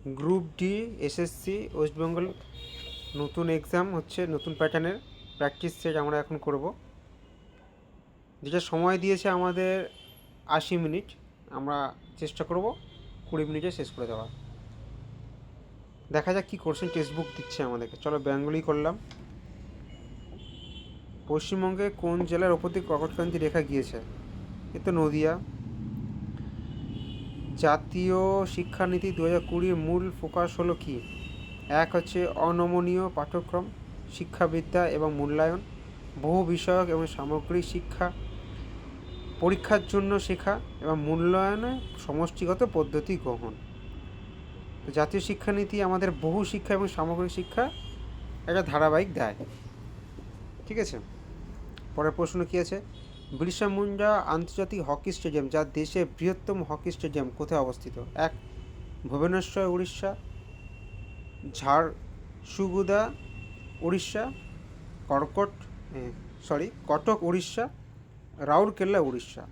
Group D SSC West Bengal নতুন exam হচ্ছে, নতুন প্যাটার্নের প্র্যাকটিস সেট আমরা এখন করব। যেটা সময় দিয়েছে আমাদের 80 মিনিট, আমরা চেষ্টা করব 20 মিনিটে শেষ করে দেওয়া। দেখা যাক কী কোশ্চেন টেক্সট বুক দিচ্ছে আমাদেরকে। চলো বেঙ্গলি করলাম। পশ্চিমবঙ্গে কোন জেলার ওপর দিয়ে কর্কটক্রান্তি রেখা গিয়েছে? এ তো নদিয়া। জাতীয় শিক্ষানীতি 2020 মূল ফোকাস হলো কি? এক হচ্ছে অনমনীয় পাঠ্যক্রম, শিক্ষাবিদ্যা এবং মূল্যায়ন, বহু বিষয়ক এবং সামগ্রিক শিক্ষা, পরীক্ষার জন্য শেখা এবং মূল্যায়নে সমষ্টিগত পদ্ধতি গ্রহণ। তো জাতীয় শিক্ষানীতি আমাদের বহু শিক্ষা এবং সামগ্রিক শিক্ষা একটা ধারাবাহিক দেয়। ঠিক আছে, পরের প্রশ্ন কী আছে? বিরসা মুন্ডা আন্তর্জাতিক হকি স্টেডিয়াম, যা দেশের বৃহত্তম হকি স্টেডিয়াম, কোথায় অবস্থিত? এক, ভুবনেশ্বর উড়িষ্যা, ঝাড়সুগুদা উড়িষ্যা, কটক উড়িষ্যা, রাউরকেল্লা উড়িষ্যা।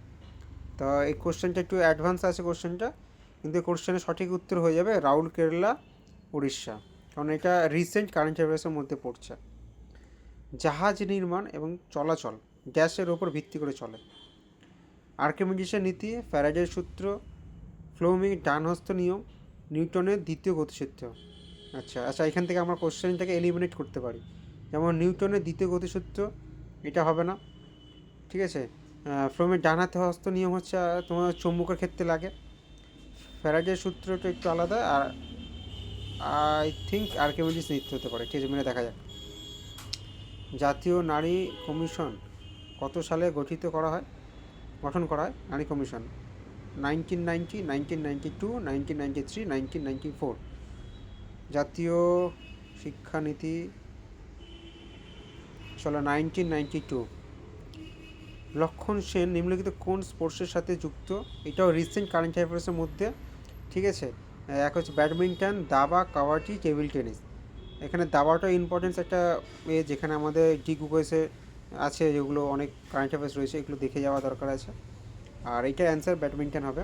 তো এই কোশ্চেনটা একটু অ্যাডভান্স আছে কোশ্চেনটা, কিন্তু এই কোশ্চেনের সঠিক উত্তর হয়ে যাবে রাউরকেল্লা উড়িষ্যা, কারণ এটা রিসেন্ট কারেন্ট অ্যাফেয়ার্সের মধ্যে পড়ছে। জাহাজ নির্মাণ এবং চলাচল গ্যাসের ওপর ভিত্তি করে চলে। আর্কিমিডিসের নীতি, ফ্যারাডের সূত্র, ফ্লোমিং ডানহস্ত নিয়ম, নিউটনের দ্বিতীয় গতিসূত্র। আচ্ছা, এখান থেকে আমরা কোশ্চেনটাকে এলিমিনেট করতে পারি। যেমন নিউটনের দ্বিতীয় গতিসূত্র, এটা হবে না। ঠিক আছে, ফ্লোমের ডান হাতে হস্ত নিয়ম হচ্ছে তোমার চুম্বকের ক্ষেত্রে লাগে। ফ্যারাডের সূত্রটা একটু আলাদা, আর আই থিঙ্ক আর্কিমিডিস নীতি হতে পারে। ঠিক আছে, মেনে দেখা যাক। জাতীয় নারী কমিশন কত সালে গঠন করা হয় নারী কমিশন? 1990, 1992, 1993, 1994। জাতীয় শিক্ষানীতি, চলো 1992। লক্ষণ সেন নিম্নলিখিত কোন স্পোর্টসের সাথে যুক্ত? এটাও রিসেন্ট কারেন্ট অ্যাফেয়ার্সের মধ্যে। ঠিক আছে, এক হচ্ছে ব্যাডমিন্টন, দাবা, কাবাডি, টেবিল টেনিস। এখানে দাবাটা ইম্পর্টেন্স একটা যেখানে আমাদের ডিগুগোসে আছে, যেগুলো অনেক কারেন্ট অ্যাফেয়ার্স রয়েছে, এগুলো দেখে যাওয়া দরকার আছে। আর এইটার অ্যান্সার ব্যাডমিন্টন হবে।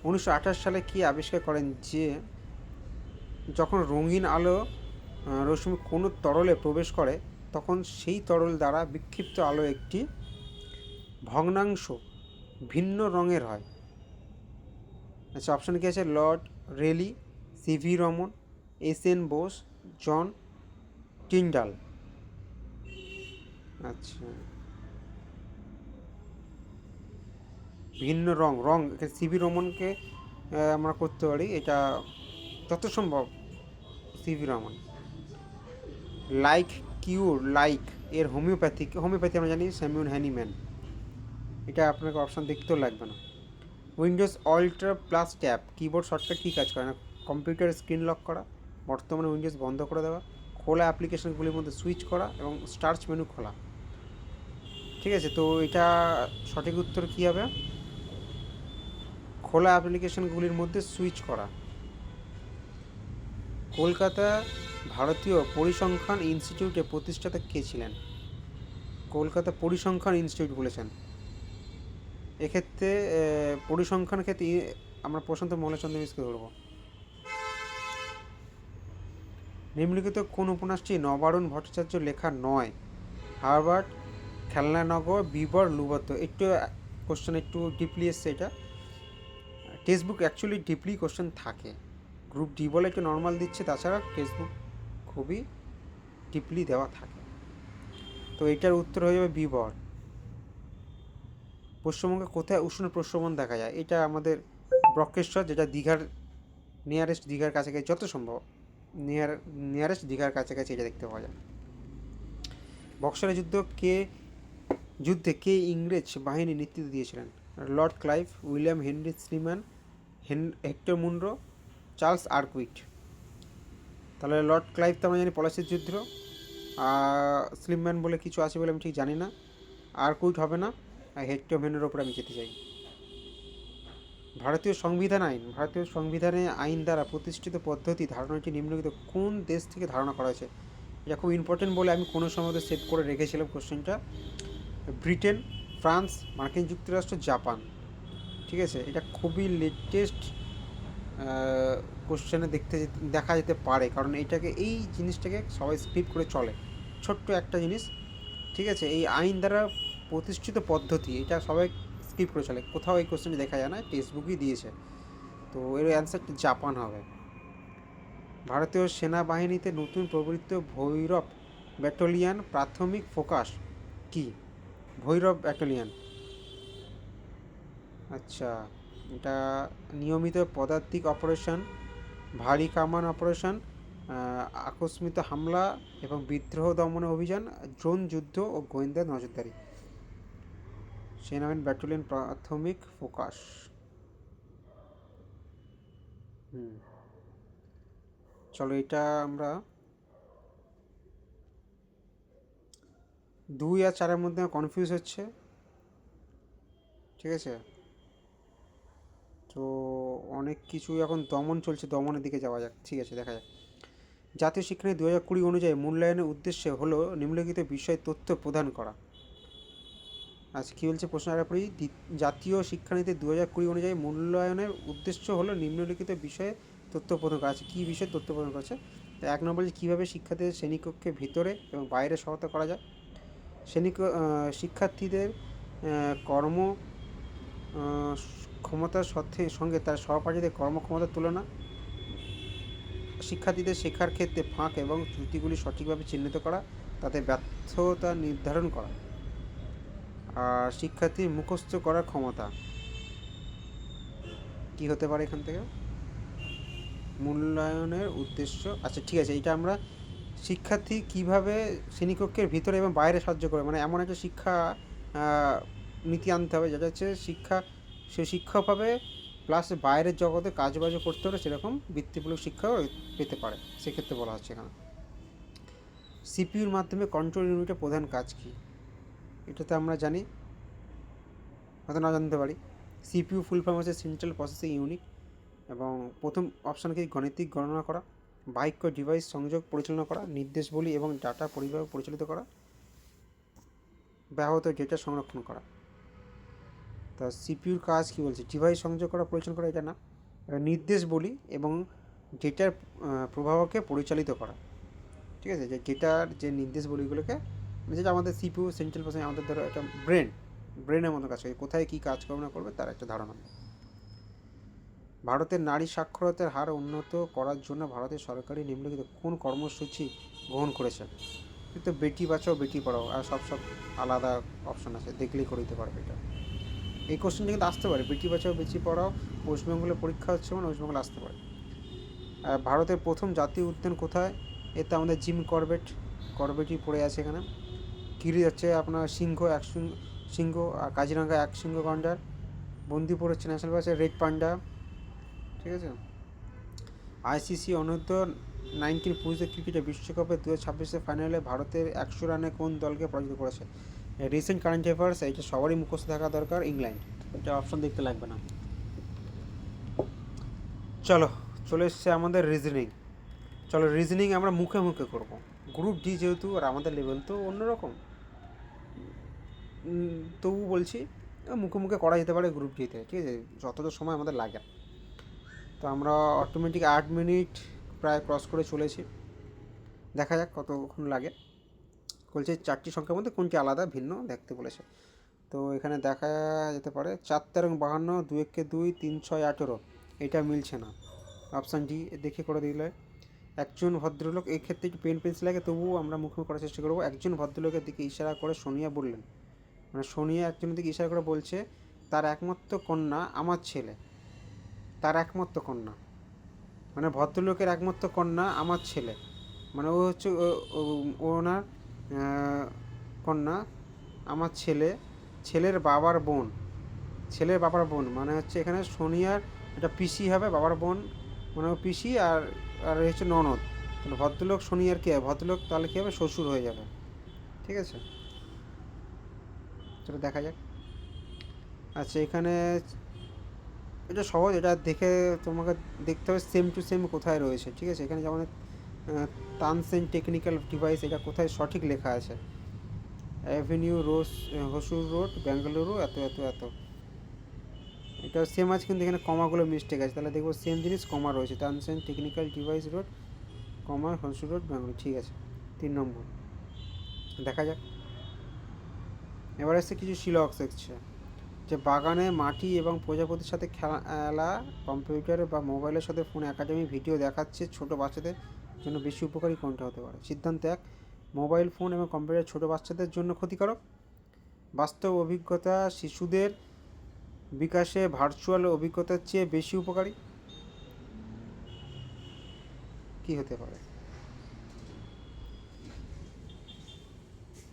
1928 সালে কি আবিষ্কার করেন যে যখন রঙিন আলো রশ্মি কোনো তরলে প্রবেশ করে, তখন সেই তরল দ্বারা বিক্ষিপ্ত আলো একটি ভগ্নাংশ ভিন্ন রঙের হয়? আচ্ছা, অপশান কি আছে? Lord Rayleigh, CV Raman, S N Bose, John Tyndall. আচ্ছা, ভিন্ন রং সিভি রমনকে আমরা করতে পারি, এটা যত সম্ভব সিভি রমন। লাইক এর হোমিওপ্যাথি আমরা জানি স্যামুয়েল হ্যানিম্যান। এটা আপনাকে অপশান দেখতেও লাগবে না। Windows অল্ট্রা plus tab keyboard shortcut কী কাজ করে না? কম্পিউটার স্ক্রিন লক করা, বর্তমানে উইন্ডোজ বন্ধ করে দেওয়া, খোলা অ্যাপ্লিকেশনগুলির মধ্যে সুইচ করা এবং স্টার্চ মেনু খোলা। ঠিক আছে, তো এটা সঠিক উত্তর কী হবে? খোলা অ্যাপ্লিকেশনগুলির মধ্যে সুইচ করা। কলকাতা ভারতীয় পরিসংখ্যান ইনস্টিটিউটের প্রতিষ্ঠাতা কে ছিলেন? কলকাতা পরিসংখ্যান ইনস্টিটিউট বলেছেন। এক্ষেত্রে পরিসংখ্যান ক্ষেত্রে আমরা প্রশান্ত মৌলচন্দ্র মিশকে ধরব। নিম্নলিখিত কোন উপন্যাসটি নবারুণ ভট্টাচার্য লেখা নয়? হারবার্ট, খেলনানগর, বিবর, লুবত্ত। একটু কোশ্চেন একটু ডিপলি এসছে। এটা text book actually deeply question থাকে, গ্রুপ ডি বলে একটু নর্মাল দিচ্ছে, তাছাড়া টেক্সট বুক খুবই ডিপলি দেওয়া থাকে। তো এটার উত্তর হয়ে যাবে বিবর। পশ্চিমবঙ্গে কোথায় উষ্ণ প্রস্রবণ দেখা যায়? এটা আমাদের বক্রেশ্বর, যেটা দীঘার নিয়ারেস্ট, দীঘার কাছাকাছি যত সম্ভব নিয়ারেস্ট দীঘার কাছাকাছি এটা দেখতে পাওয়া যায়। বক্সারের যুদ্ধে কে ইংরেজ বাহিনী নেতৃত্ব দিয়েছিলেন? Lord Clive, William Henry Sleeman, Hector Munro, Charles আর্কুইট। তাহলে লর্ড ক্লাইভ তো আমরা জানি পলাশির যুদ্ধ, স্লিম্যান বলে কিছু আছে বলে আমি ঠিক জানি না, আর্কুইট হবে না, আর হেক্টর মুনরোর ওপরে আমি যেতে চাই। ভারতীয় সংবিধানে আইন দ্বারা প্রতিষ্ঠিত পদ্ধতি ধারণাটি নিম্নলিখিত কোন দেশ থেকে ধারণা করা হয়েছে? এটা খুব ইম্পর্টেন্ট বলে আমি কোনো সময় সেভ করে রেখেছিলাম কোশ্চেনটা। ব্রিটেন, ফ্রান্স, মার্কিন যুক্তরাষ্ট্র, জাপান। ঠিক আছে, এটা খুবই লেটেস্ট কোশ্চেনে দেখা যেতে পারে, কারণ এই জিনিসটাকে সবাই স্কিপ করে চলে। ছোট্ট একটা জিনিস, ঠিক আছে, এই আইন দ্বারা প্রতিষ্ঠিত পদ্ধতি, এটা সবাই স্কিপ করে চলে, কোথাও এই কোশ্চেনটি দেখা যায় না, টেক্সট বুকই দিয়েছে। তো এর অ্যান্সারটি জাপান হবে। ভারতীয় সেনাবাহিনীতে নতুন প্রবৃত্ত ভৈরব ব্যাটালিয়ন প্রাথমিক ফোকাস কি? ভৈরব ব্যাটালিয়ন, আচ্ছা, এটা নিয়মিত পদাতিক অপারেশন, ভারী কামান অপারেশন, আকস্মিক হামলা এবং বিদ্রোহ দমন অভিযান, ড্রোন যুদ্ধ ও গোয়েন্দা নজরদারি। সেনাবাহিনী ব্যাটালিয়ন প্রাথমিক ফোকাস। চলো এটা আমরা 2 আর 4-এর মধ্যে কনফিউজ হচ্ছে, ঠিক আছে। তো অনেক কিছু এখন দমন চলছে, দমনের দিকে যাওয়া যাক, ঠিক আছে, দেখা যাক। জাতীয় শিক্ষানীতি 2020 অনুযায়ী মূল্যায়নের উদ্দেশ্যে হলো নিম্নলিখিত বিষয় তথ্য প্রদান করা। আচ্ছা, কী বলছে প্রশ্ন আগে পড়ি। জাতীয় শিক্ষানীতি 2020 অনুযায়ী মূল্যায়নের উদ্দেশ্য হলো নিম্নলিখিত বিষয়ে তথ্য প্রদান করা। আছে কী বিষয়ে তথ্য প্রদান করেছে? 1 নম্বর, কীভাবে শিক্ষার্থীদের শ্রেণীকক্ষে ভিতরে এবং বাইরে সহায়তা করা যায়। শিক্ষার্থীদের কর্ম ক্ষমতার সঙ্গে তার সহপাঠীদের কর্মক্ষমতার তুলনা। শিক্ষার্থীদের শেখার ক্ষেত্রে ফাঁক এবং ত্রুটিগুলি সঠিকভাবে চিহ্নিত করা, তাদের ব্যর্থতা নির্ধারণ করা। আর শিক্ষার্থীর মুখস্থ করার ক্ষমতা কি হতে পারে এখান থেকে? মূল্যায়নের উদ্দেশ্য, আচ্ছা ঠিক আছে, এটা আমরা শিক্ষার্থী কিভাবে শ্রেণীকক্ষের ভিতরে এবং বাইরে সাহায্য করে, মানে এমন একটা শিক্ষা নীতি আনতে হবে যেটা হচ্ছে সে শিক্ষা পাবে, প্লাস বাইরের জগতে কাজবাজও করতে পারে, সেরকম বৃত্তিমূলক শিক্ষাও পেতে পারে, সেক্ষেত্রে বলা হচ্ছে এখানে। সিপিইউর মাধ্যমে কন্ট্রোল ইউনিটের প্রধান কাজ কী? এটাতে আমরা জানি, হয়তো না জানতে পারি। সিপিইউ ফুল ফর্ম হচ্ছে সেন্ট্রাল প্রসেসিং ইউনিট, এবং প্রথম অপশানকে গাণিতিক গণনা করা, বাহ্য ডিভাইস সংযোগ পরিচালনা করা, নির্দেশাবলী এবং ডাটা পরিবাহ পরিচালিত করা, ব্যাহত ডেটা সংরক্ষণ করা। তা সিপিইউর কাজ কী বলছে? ডিভাইস সংযোগ করা, পরিচালনা করা, এটা না, নির্দেশাবলী এবং ডেটার প্রবাহকে পরিচালিত করা, ঠিক আছে, যে ডেটার যে নির্দেশাবলীগুলোকে, যেটা আমাদের সিপিইউ সেন্ট্রাল প্রসেসিং, আমাদের ধরো একটা ব্রেনের মতো কাজ করে, কোথায় কী কাজকর্ম করবে তার একটা ধারণা। ভারতের নারী সাক্ষরতার হার উন্নত করার জন্য ভারতের সরকারি নিম্নলিখিত কোন কর্মসূচি গ্রহণ করেছে? কিন্তু বেটি বাঁচাও বেটি পড়াও, আর সব আলাদা অপশান আছে, দেখলেই করে দিতে পারবে এটা। এই কোশ্চেনটা কিন্তু আসতে পারে, বেটি বাঁচাও বেটি পড়াও ওয়েস্টবেঙ্গলের পরীক্ষা হচ্ছে, মানে ওয়েস্টবেঙ্গল আসতে পারে। ভারতের প্রথম জাতীয় উদ্যান কোথায়? এতে আমাদের জিম করবেটই পড়ে আছে এখানে। কিরি হচ্ছে আপনার সিংহ, আর কাজিরাঙ্গা এক সিংহ গন্ডার। বন্দিপুর হচ্ছে ন্যাশনাল পার্ক, রেড পান্ডা, ঠিক আছে। আইসিসি অনূর্ধ্ব 19 পুরুষদের ক্রিকেটে বিশ্বকাপে 2026 ফাইনালে ভারতের 100 রানে কোন দলকে পরাজিত করেছে? রিসেন্ট কারেন্ট অ্যাফেয়ার্স, এটা সবারই মুখস্থ থাকা দরকার, ইংল্যান্ড। এটা অপশন দেখতে লাগবে না। চলে এসছে আমাদের রিজনিং। চলো রিজনিং আমরা মুখে মুখে করব। গ্রুপ ডি যেহেতু, আর আমাদের লেভেল তো অন্যরকম, তবু বলছি মুখে মুখে করা যেতে পারে গ্রুপ ডিতে, ঠিক আছে, যতটা সময় আমাদের লাগে। তো আমরা অটোমেটিক 8 মিনিট প্রায় ক্রস করে চলেছি, দেখা যাক কতক্ষণ লাগে। বলছে 4টি সংখ্যার মধ্যে কোনটি আলাদা ভিন্ন দেখতে বলেছে। তো এখানে দেখা যেতে পারে 4 তেরো 52, 2 একে 2, 3 6 18, এটা মিলছে না। অপশান ডি দেখে করে দিলে। একজন ভদ্রলোক, এই ক্ষেত্রে একটু পেন্সিল লাগে, তবুও আমরা মুখে করার চেষ্টা করবো। একজন ভদ্রলোকের দিকে ইশারা করে সোনিয়া বললেন, মানে সোনিয়া একজনের দিকে ইশারা করে বলছে, তার একমাত্র কন্যা আমার ছেলে। তার একমাত্র কন্যা, মানে ভদ্রলোকের একমাত্র কন্যা আমার ছেলে, মানে ও হচ্ছে ওনার কন্যা, আমার ছেলের বাবার বোন, মানে হচ্ছে এখানে সোনিয়ার এটা পিসি হবে, বাবার বোন মানে ও পিসি, আর হচ্ছে ননদ। তাহলে ভদ্রলোক সোনিয়ার কী হবে? ভদ্রলোক তাহলে কী হবে? শ্বশুর হয়ে যাবে, ঠিক আছে। চলো দেখা যাক। আচ্ছা এখানে এটা সহজ, এটা দেখে তোমাকে দেখতে হবে সেম টু সেম কোথায় রয়েছে, ঠিক আছে। এখানে যেমন তানসেন টেকনিক্যাল ডিভাইস, এটা কোথায় সঠিক লেখা আছে? অ্যাভিনিউ হসুর রোড, বেঙ্গালুরু, এত এত এত। এটা সেম আছে কিন্তু এখানে কমাগুলো মিস্টেক আছে, তাহলে দেখবো সেম জিনিস কমা রয়েছে। তানসেন টেকনিক্যাল ডিভাইস রোড, কমা হনসু রোড, ব্যাঙ্গালোর। ঠিক আছে, 3 নম্বর। দেখা যাক। এবার এসে কিছু শিলক শিখছে যে বাগানে মাটি এবং প্রজাপতির সাথে খেলা, কম্পিউটার বা মোবাইলের সাথে ফোন একাডেমি ভিডিও দেখাচ্ছে ছোটো বাচ্চাদের জন্য বেশি উপকারী কোনটা হতে পারে? সিদ্ধান্ত 1, মোবাইল ফোন এবং কম্পিউটার ছোটো বাচ্চাদের জন্য ক্ষতিকারক। বাস্তব অভিজ্ঞতা শিশুদের বিকাশে ভার্চুয়াল অভিজ্ঞতার চেয়ে বেশি উপকারী। কি হতে পারে?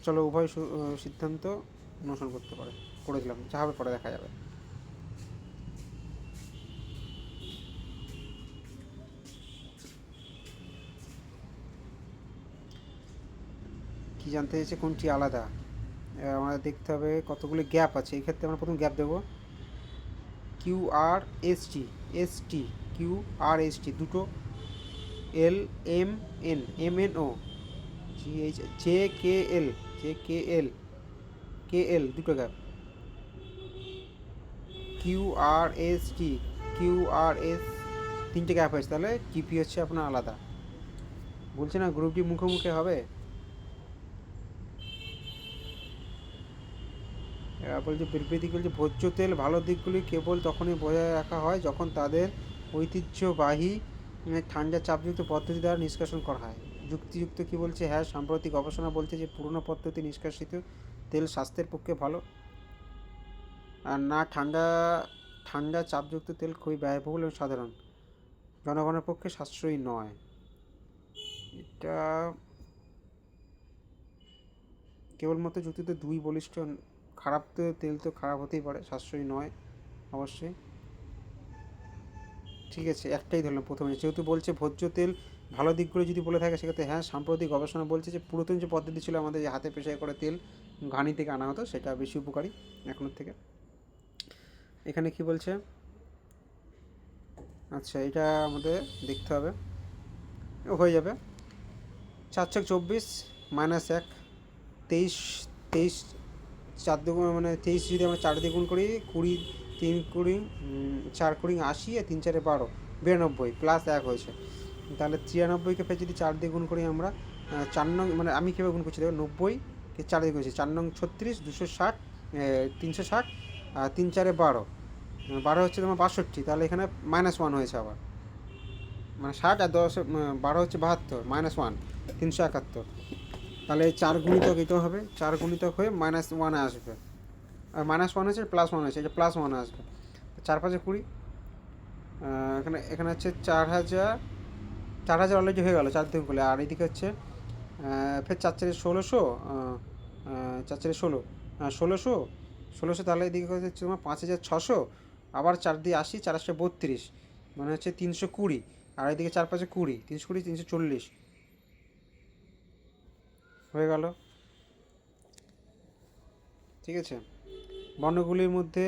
চলো উভয় সিদ্ধান্ত অনুসরণ করতে পারে, করে দিলাম, যা হবে পরে দেখা যাবে। কি জানতে চাইছে কোনটি আলাদা? আমাদের দেখতে হবে কতগুলি গ্যাপ আছে। এই ক্ষেত্রে আমরা প্রথম গ্যাপ দেবো QRST, ST, QRST দুটো, LMN, MNO, JKL, JKL, KL দুটো গ্যাপ, QRST, QRS তিনটে গ্যাপ আছে, তাহলে GP হচ্ছে আপনার আলাদা। বলছে না গ্রুপ ডি মুখোমুখি হবে। বলছে বিবৃতি বলছে ভোজ্য তেল ভালো দিকগুলি কেবল তখনই বজায় রাখা হয় যখন তাদের ঐতিহ্যবাহী ঠান্ডা চাপযুক্ত পদ্ধতি দ্বারা নিষ্কাশন করা হয়। যুক্তিযুক্ত কি বলছে? হ্যাঁ, সাম্প্রতিক গবেষণা বলছে যে পুরনো পদ্ধতি নিষ্কাশিত তেল স্বাস্থ্যের পক্ষে ভালো। আর না, ঠান্ডা চাপযুক্ত তেল খুবই ব্যয়বহুল এবং সাধারণ, জনগণের পক্ষে সাশ্রয়ী নয়। এটা কেবলমাত্র যুক্তিতে 2 বলিষ্ঠ। খারাপ তেল তো খারাপ হতেই পারে, সাশ্রয়ী নয় অবশ্যই। ঠিক আছে, একটাই ধরলাম প্রথমে, যেহেতু বলছে ভোজ্য তেল ভালো দিকগুলো যদি বলে থাকে সেক্ষেত্রে হ্যাঁ, সাম্প্রতিক গবেষণা বলছে যে পুরাতন যে পদ্ধতি ছিল আমাদের যে হাতে পেশাই করে তেল ঘানি থেকে আনা হতো সেটা বেশি উপকারী এখনের থেকে। এখানে কি বলছে? আচ্ছা, এটা আমাদের দেখতে হবে, হয়ে যাবে 4×24 -1, 23, 23 4 দুগুণ মানে 23 যদি আমরা 4 দিয়ে গুণ করি 20, 3 20, 4 20 80, আর 3 4 12, 92 প্লাস 1 হয়েছে। তাহলে 93কে ফের যদি 4 দিয়ে গুণ করি আমরা, 4 নং মানে আমি কীভাবে গুণ করছি দেখো, 90কে 4 দিয়ে গুণছি, 4 নং 36, 260, 360, আর 3 4 12, 12 হচ্ছে তোমার 62, তাহলে এখানে -1 হয়েছে আবার, মানে 60 আর 10 12 হচ্ছে 72, -1 371। তাহলে 4 গুণিতক এটাও হবে, 4 গুণিতক হয়ে -1 আসবে, আর -1 হয়েছে +1 হয়েছে, এটা +1 আসবে। 4 5 20, এখানে হচ্ছে 4000 অলরেডি হয়ে গেল 4 দিন করলে, আর এইদিকে হচ্ছে ফের 4 4 1600, 4 4 16, 1600, তাহলে এদিকে হচ্ছে তোমার 5600, আবার 4 দিয়ে 80, 4 32, মানে হচ্ছে 320, আর এদিকে 4 5 20, 320, 340 হয়ে গেল। ঠিক আছে, বর্ণগুলির মধ্যে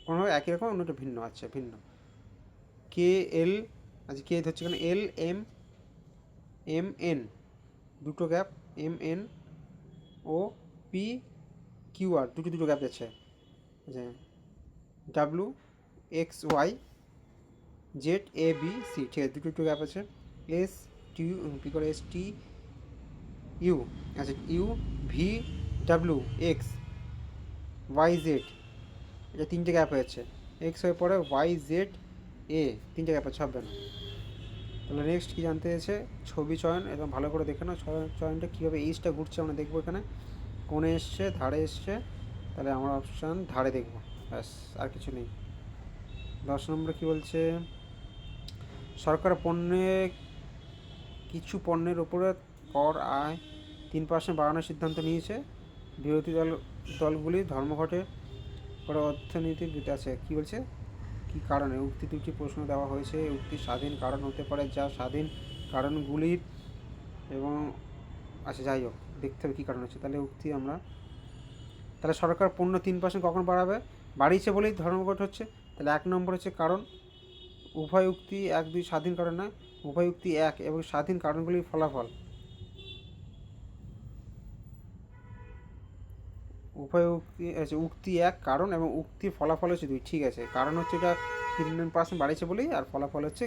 কোনো একই রকম, অন্যটা ভিন্ন, আছে ভিন্ন। KL, আচ্ছা কে হচ্ছে এখানে LMN দুটো গ্যাপ, MNOPQR দুটো গ্যাপ আছে। আচ্ছা, WXYZABC, ঠিক আছে, দুটো গ্যাপ আছে। STU করে STU, আচ্ছা UVWXYZ, এটা 3টে গ্যাপ হয়েছে, এক্স হয়ে পরে YZA, 3টে গ্যাপ আছে, হবে না। তাহলে নেক্সট কী জানতে চেয়েছে? ছবি চয়ন, এবং ভালো করে দেখে নাও চয়নটা কীভাবে এইচটা ঘুরছে আমরা দেখবো। এখানে কোণে এসছে, ধারে এসছে, তাহলে আমরা অপশান ধারে দেখবো, ব্যাস, আর কিছু নেই। 10 নম্বরে কী বলছে? সরকার কিছু পণ্যের ওপরে কর আয় 3% বাড়ানোর সিদ্ধান্ত নিয়েছে। বিরোধী দলগুলি ধর্মঘটে করে অর্থনৈতিক আছে। কী বলছে? কী কারণে? উক্তি 2টি প্রশ্ন দেওয়া হয়েছে। উক্তি স্বাধীন কারণ হতে পারে, যা স্বাধীন কারণগুলির এবং আচ্ছা যাই হোক, দেখতে হবে কী কারণ হচ্ছে। তাহলে উক্তি আমরা, তাহলে সরকার পণ্য 3% কখন বাড়াবে? বাড়িয়েছে বলেই ধর্মঘট হচ্ছে। তাহলে 1 নম্বর হচ্ছে কারণ। উভয় উক্তি 1 2 স্বাধীন কারণ নয়, উভয় উক্তি 1 এবং স্বাধীন কারণগুলির ফলাফল। উভয় উক্তি আছে, উক্তি এক, কারণ এবং উক্তির ফলাফল হচ্ছে 2। ঠিক আছে, কারণ হচ্ছে এটা 3% বাড়িয়েছে বলেই, আর ফলাফল হচ্ছে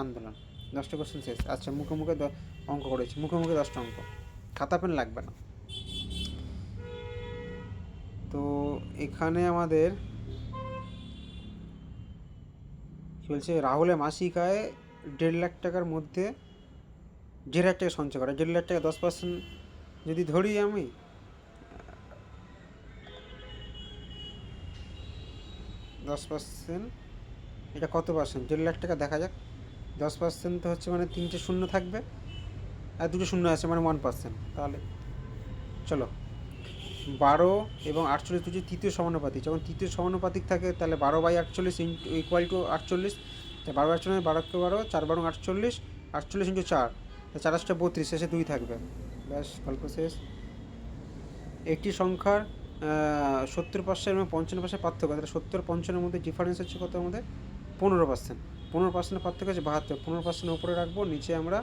আন্দোলন। 10টা কোশ্চেন শেষ। আচ্ছা, মুখে মুখে অঙ্ক করেছি, মুখে মুখে 10টা অঙ্ক, খাতা পেন লাগবে না। তো এখানে আমাদের কী বলছে, রাহুলের মাসিক আয় 1.5 লাখ টাকার মধ্যে 1.5 লাখ টাকা সঞ্চয় করে। 1.5 লাখ টাকা 10% যদি ধরি আমি, 10%, এটা কত পার্সেন্ট? 1.5 লাখ টাকা দেখা যাক। 10% তো হচ্ছে মানে 3টে শূন্য থাকবে, আর 2টো শূন্য আছে মানে 1%। তাহলে চলো, 12 এবং 48 দুটি তৃতীয় সমানুপাতিক। যখন তৃতীয় সমানুপাতিক থাকে তাহলে 12/48 ইকুয়াল টু 48। 12/48, 12 4 12 48, 48 ইন্টু 4, 4 8 32, শেষে 2 থাকবে। ব্যাস, গল্প শেষ। একটি সংখ্যার 70% এবং 55% পার্থক্য, তাহলে 70-55-এর মধ্যে ডিফারেন্স হচ্ছে কত আমাদের? 15%। 15% পার্থক্য হচ্ছে 72। 15% উপরে রাখবো, নিচে আমরা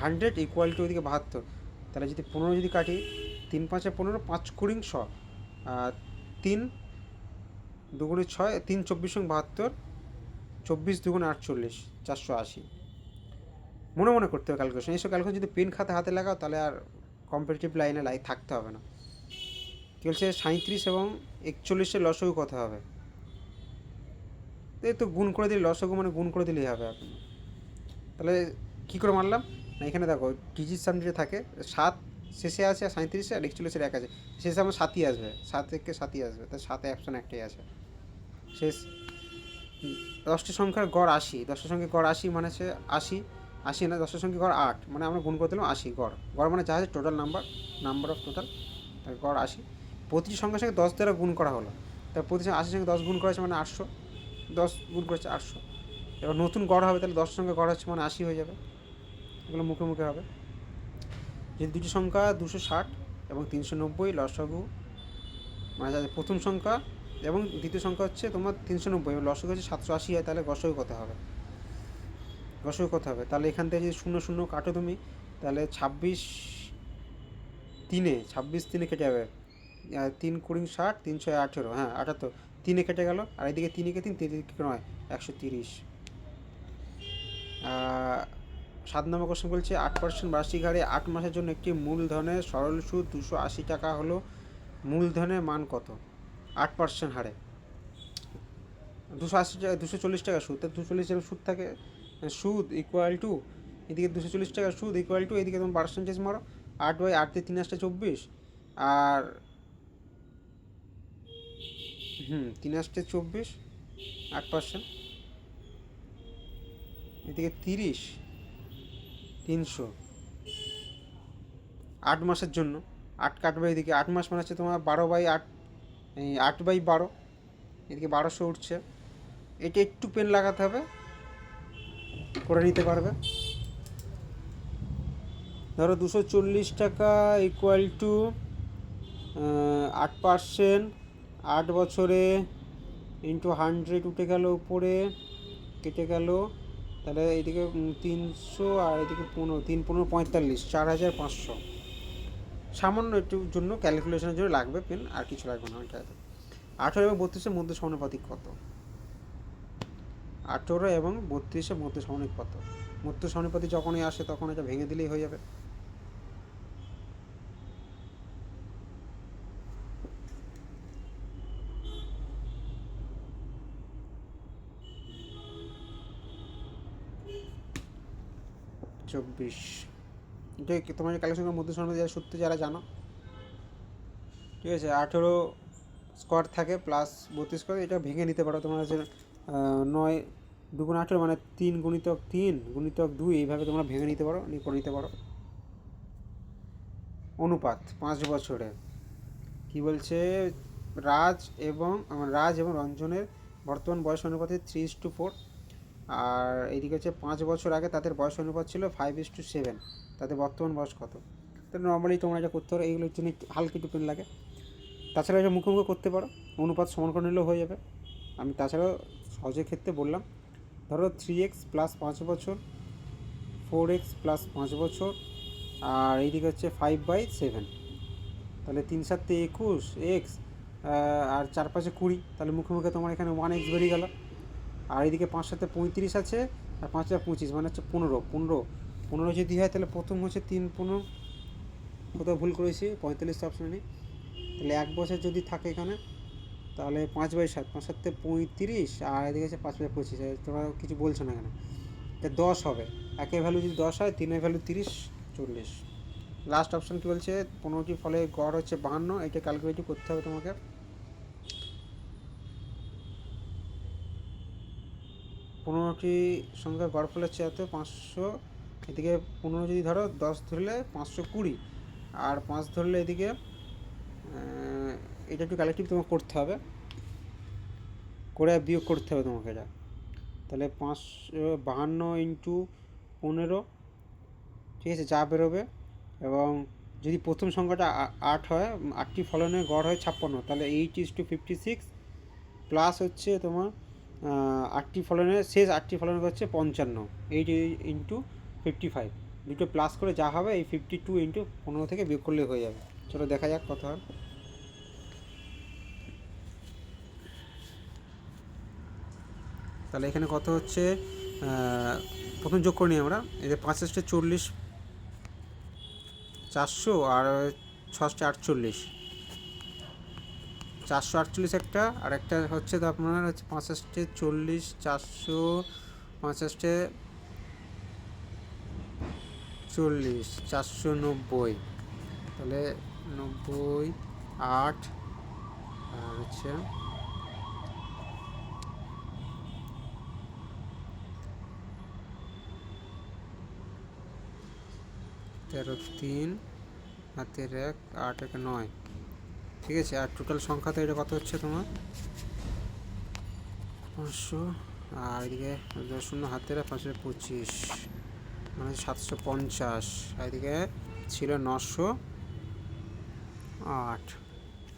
100 ইকুয়াল টু ওইদিকে 72। তাহলে যদি 15 যদি কাটি, 3 5 15, 5 কুড়ি 100, 3 দুগুণে 6, 3 24 72, 24 দুগুণে 48, 480। মনে মনে করতে হবে ক্যালকুলেশন। এইসব ক্যালকুলেশন যদি পেন খাতে হাতে লাগাও তাহলে আর কম্পিটিটিভ লাইনে থাকতে হবে না। কী বলছে, 37 এবং 41-এর লসগু কত হবে? এই তো গুণ করে দিলে, লসগু মানে গুণ করে দিলেই হবে আপনি। তাহলে কী করে মানলাম না, এখানে দেখো ডিজিট সামনে থাকে 7 শেষে আছে, আর 37 আর 41-এর 1 আছে, শেষে আমার 7ই আসবে, 7 থেকে 7ই আসবে, তাই 7 অপশান একটাই আছে শেষ। 10টি সংখ্যার গড় 80। 10টা সংখ্যার গড় 80 মানে হচ্ছে 80, 80 না, 10টা সংখ্যার গড় 8, মানে আমরা গুণ করে দিলাম 80। গড়, গড় মানে যা আছে টোটাল নাম্বার অফ টোটাল, তার গড় 80। প্রতিটি সংখ্যার সঙ্গে 10 দ্বারা গুণ করা হলো, তাই প্রতি 80 সঙ্গে 10 গুণ করেছে মানে 800, 10 গুণ করেছে 800। এবার নতুন গড় হবে, তাহলে 10 সঙ্গে গড় হচ্ছে মানে 80 হয়ে যাবে। এগুলো মুখে মুখে হবে। যদি দুটি সংখ্যা 260 এবং 390 লসাগু, মানে প্রথম সংখ্যা এবং দ্বিতীয় সংখ্যা হচ্ছে তোমার 390 এবং লসাগু হচ্ছে 780 হয়, তাহলে গসাগু কত হবে? গসাগু কত হবে? তাহলে এখান থেকে যদি 0 0 কাটো তুমি, তাহলে 26 3 কেটে যাবে, 3 20 60, 3 6 18, হ্যাঁ 78, 3 কেটে গেল, আর এদিকে 3 কে 3, 3 9, 130। 7 নম্বর কোশ্চেন বলছে 8% বার্ষিক হারে 8 মাসের জন্য একটি মূলধনের সরল সুদ 280 টাকা হলো, মূলধনের মান কত? 8% হারে 280 টাকা, 240 টাকা সুদ, তাই 240 যেমন সুদ থাকে, সুদ ইকুয়াল টু এদিকে 240 টাকা সুদ ইকুয়াল টু এদিকে তোমার পার্সেন্টেজ মারো, 8/8 দিয়ে 3 আসতে 24, আর 3 আসতে 24, 8%, এদিকে 30, 300, 8 মাসের জন্য। 8 কাটবে এদিকে, 8 মাস মানে হচ্ছে তোমার 12/8, এই 8/12, এদিকে 1200 উঠছে। এটা একটু পেন লাগাতে হবে, করে নিতে পারবে। ধরো 240 টাকা ইকুয়াল টু 8%, 8 বছরে ইন্টু 100 উঠে গেল, উপরে কেটে গেল, তাহলে এইদিকে 300 আর এদিকে 15, 3 15 45, 4500। সামান্য একটুর জন্য ক্যালকুলেশনের জন্য লাগবে পেন, আর কিছু লাগবে না। ওইটা 18 এবং 32-এর মধ্যে সমানুপাতিক কত? 18 এবং 32-এর মধ্যে সমানুপাতিক কত? মধ্য সমানুপাতিক যখনই আসে তখন এটা ভেঙে দিলেই হয়ে যাবে। চব্বিশ, এটা তোমার ক্যালকুলেশনের মধ্যে সমানুপাতিক যারা সূত্র যারা জানো, ঠিক আছে। 18 স্কোয়ার থাকে প্লাস 32 স্কোয়ার, এটা ভেঙে নিতে পারো তোমরা, হচ্ছে 9 2 18 মানে 3 গুণিতক 3 গুণিতক 2, এইভাবে তোমরা ভেঙে নিতে পারো, করে নিতে পারো। অনুপাত 5 বছরে কি বলছে, রাজ এবং রঞ্জনের বর্তমান বয়স অনুপাতে 3:4, আর এইদিকে হচ্ছে 5 বছর আগে তাদের বয়স অনুপাত ছিল 5:7, তাদের বর্তমান বয়স কত? তো নর্মালি তোমরা এটা করতে পারো, এইগুলোর জন্য হালকা একটু পেন লাগে। তাছাড়া এটা মুখোমুখি করতে পারো, অনুপাত সমান করে নিলেও হয়ে যাবে। আমি তাছাড়াও সহজের ক্ষেত্রে বললাম, ধরো 3x প্লাস 5 বছর, 4x প্লাস 5 বছর, আর এইদিকে হচ্ছে 5/7, তাহলে 3 7 21 এক্স, আর 4 5 20, তাহলে মুখে মুখে তোমার এখানে 1x বেরিয়ে গেল। আর এদিকে 5 7 35 আছে, আর 5 25, মানে হচ্ছে 15 যদি হয় তাহলে প্রথম হচ্ছে 3 15, কোথাও ভুল করেছি, 45 অপশানে নেই। তাহলে 1 বছর যদি থাকে এখানে, তাহলে 5/7, 5 7 35, আর এদিকে আছে 5 5 25, তোমরা কিছু বলছো না এখানে, তা 10 হবে। একের ভ্যালু যদি 10 হয়, 3-এর ভ্যালু 30, 40। লাস্ট অপশান কী বলছে, 15টি ফলে গড় হচ্ছে 52, এটা ক্যালকুলেট করতে হবে তোমাকে। 15টি সংখ্যা গড় ফল হচ্ছে এত 500, এদিকে 15 যদি ধরো, 10 ধরলে 520, আর 5 ধরলে এদিকে এটা একটু কালেক্টিভ তোমাকে করতে হবে, করে বিয়োগ করতে হবে তোমাকে এটা। তাহলে 552 ইন্টু 15, ঠিক আছে, যা বেরোবে। এবং যদি প্রথম সংখ্যাটা 8 হয়, 8টি ফলনের গড় হয় 56, তাহলে 8:56 প্লাস হচ্ছে তোমার 8টি ফলনের শেষ 8টি ফলনের হচ্ছে 55, 8 ইন্টু 55, দুটো প্লাস করে যা হবে এই 52 ইন্টু 15 থেকে বিয়োগ করলে হয়ে যাবে। চলো দেখা যাক কত হয়। তাহলে এখানে কত হচ্ছে, প্রথম যোগ করে নিই আমরা, এই যে 5 × 40, 400, আর 6 × 48, 448 একটা, আর একটা হচ্ছে তো আপনার হচ্ছে 5 × 40, 400, 5 × 40, 490, তাহলে 90, 8, আর হচ্ছে 13 3 হাতের 1 8 1 9, ঠিক আছে। আর টোটাল সংখ্যা তো এটা কত হচ্ছে তোমার 500, আর এদিকে 0 হাতের 5 25, মানে 750, আর এদিকে ছিল 908,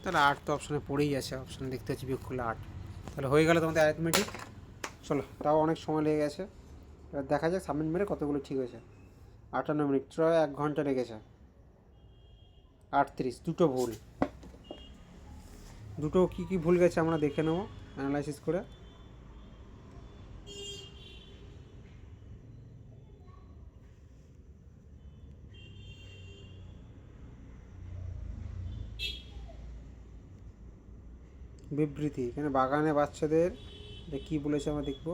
তাহলে 8 তো অপশানে পড়েই আছে, অপশান দেখতে হচ্ছে বিয়োগ করলে 8, তাহলে হয়ে গেল তোমাদের অ্যারিথমেটিক। চলো, তাও অনেক সময় লেগে গেছে, এবার দেখা যাক সাবমিট মেরে কতগুলো ঠিক হয়েছে। 58 মিনিট, 1 ঘন্টা লেগেছে। 38, দুটো ভুল, দুটো কী কী ভুল গেছে আমরা দেখে নেবো অ্যানালাইসিস করে। বিবৃতি, এখানে বাগানে বাচ্চাদের এটা কী বলেছে আমরা দেখব।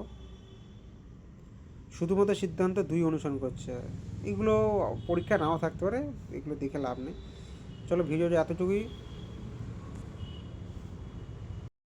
শুধুমাত্র সিদ্ধান্ত 2 অনুসরণ করছে, এগুলো পরীক্ষা নাও থাকতে পারে, এগুলো দেখে লাভ নেই। চলো, ভিডিওটা এতটুকুই।